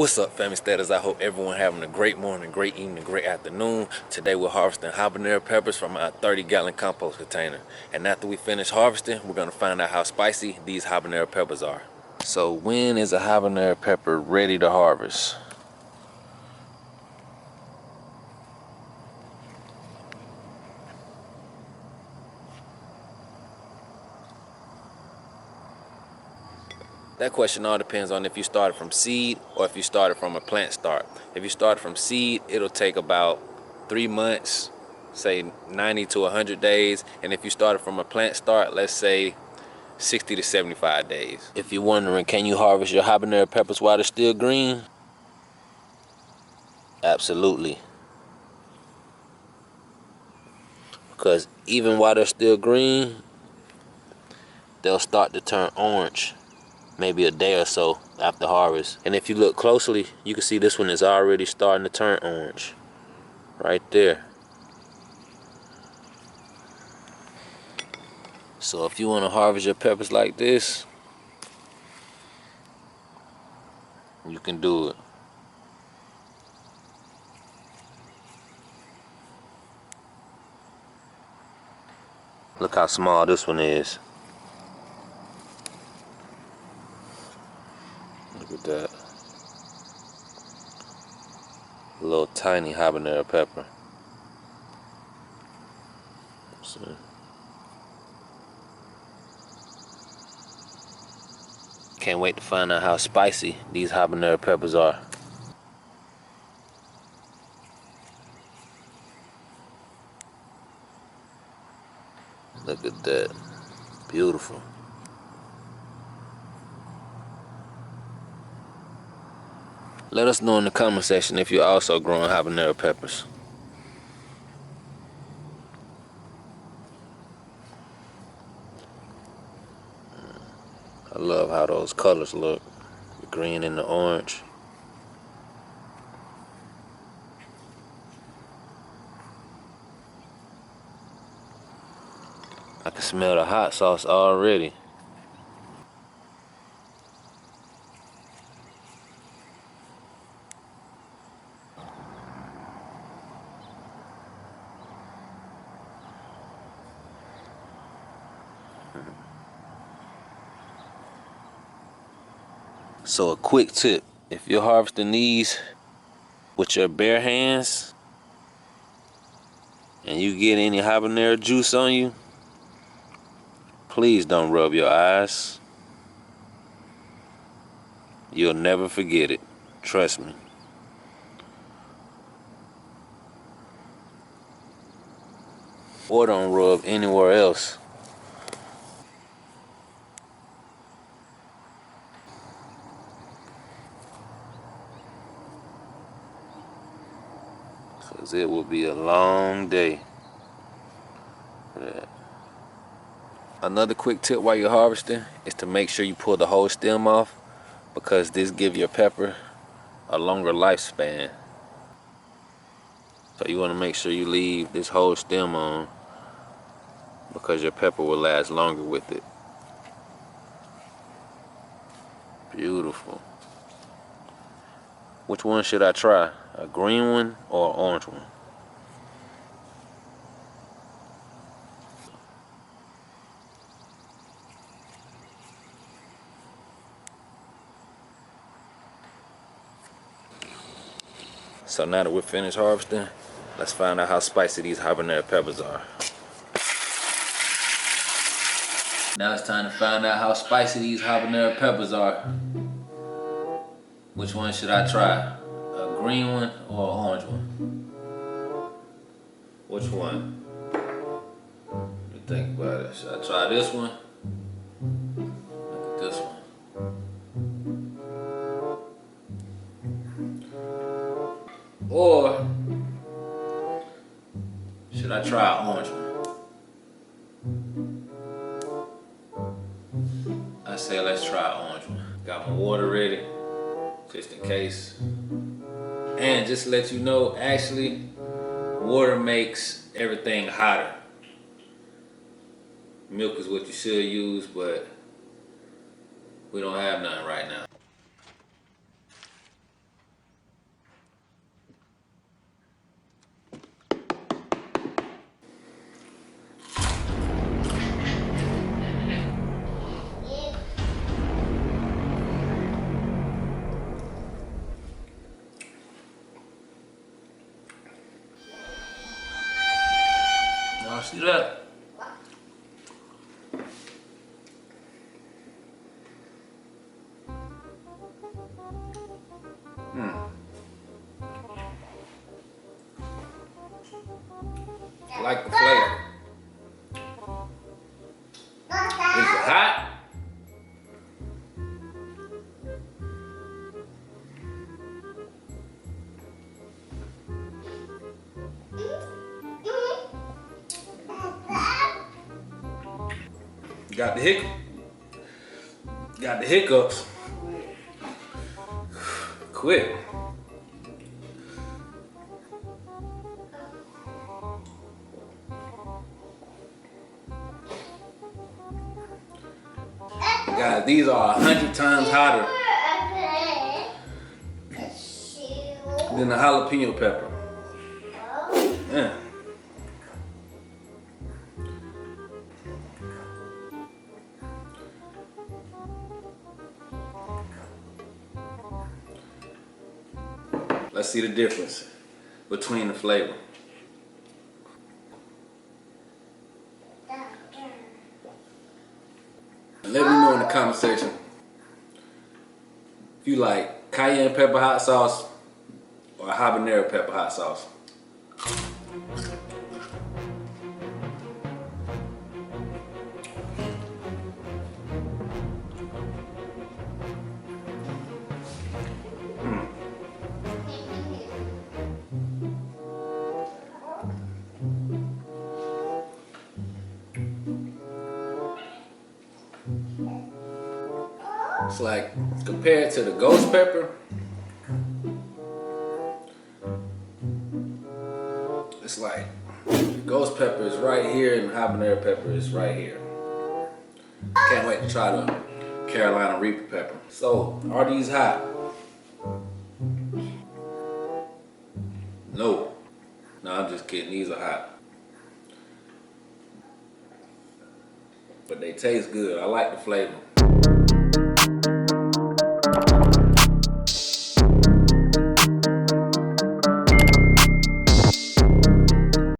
What's up, family status? I hope everyone having a great morning, great evening, great afternoon. Today we're harvesting habanero peppers from our 30-gallon compost container. And after we finish harvesting, we're gonna find out how spicy these habanero peppers are. So when is a habanero pepper ready to harvest? That question all depends on if you started from seed or if you started from a plant start. If you started from seed, it'll take about 3 months, say 90 to 100 days. And if you started from a plant start, let's say 60 to 75 days. If you're wondering, can you harvest your habanero peppers while they're still green? Absolutely. Because even while they're still green, they'll start to turn orange maybe a day or so after harvest. And if you look closely, you can see this one is already starting to turn orange right there. So if you want to harvest your peppers like this, you can do it. Look how small this one is. Look at that. A little tiny habanero pepper. See? Can't wait to find out how spicy these habanero peppers are. Look at that. Beautiful. Let us know in the comment section if you're also growing habanero peppers. I love how those colors look. The green and the orange. I can smell the hot sauce already. So a quick tip, if you're harvesting these with your bare hands and you get any habanero juice on you, please don't rub your eyes. You'll never forget it. Trust me. Or don't rub anywhere else. Cause it will be a long day. Yeah. Another quick tip while you're harvesting is to make sure you pull the whole stem off, because this gives your pepper a longer lifespan. So you want to make sure you leave this whole stem on, because your pepper will last longer with it. Beautiful. Which one should I try? A green one or an orange one? So now that we're finished harvesting, let's find out how spicy these habanero peppers are. Now it's time to find out how spicy these habanero peppers are. Which one should I try? A green one or an orange one? Which one? Let me think about it. Should I try this one? Look at this one. Or should I try an orange one? I say let's try an orange one. Got my water ready, just in case. And just to let you know, actually, water makes everything hotter. Milk is what you should use, but we don't have none right now. See that? I like the flavor. Is it hot? Got the hiccups. Quick. Guys, these are 100 times hotter than the jalapeno pepper. Yeah. Let's see the difference between the flavor. And let me know in the comment section if you like cayenne pepper hot sauce or habanero pepper hot sauce. It's like, compared to the ghost pepper, it's like the ghost pepper is right here and the habanero pepper is right here. Can't wait to try the Carolina Reaper pepper. So, are these hot? No. No, I'm just kidding. These are hot. But they taste good. I like the flavor.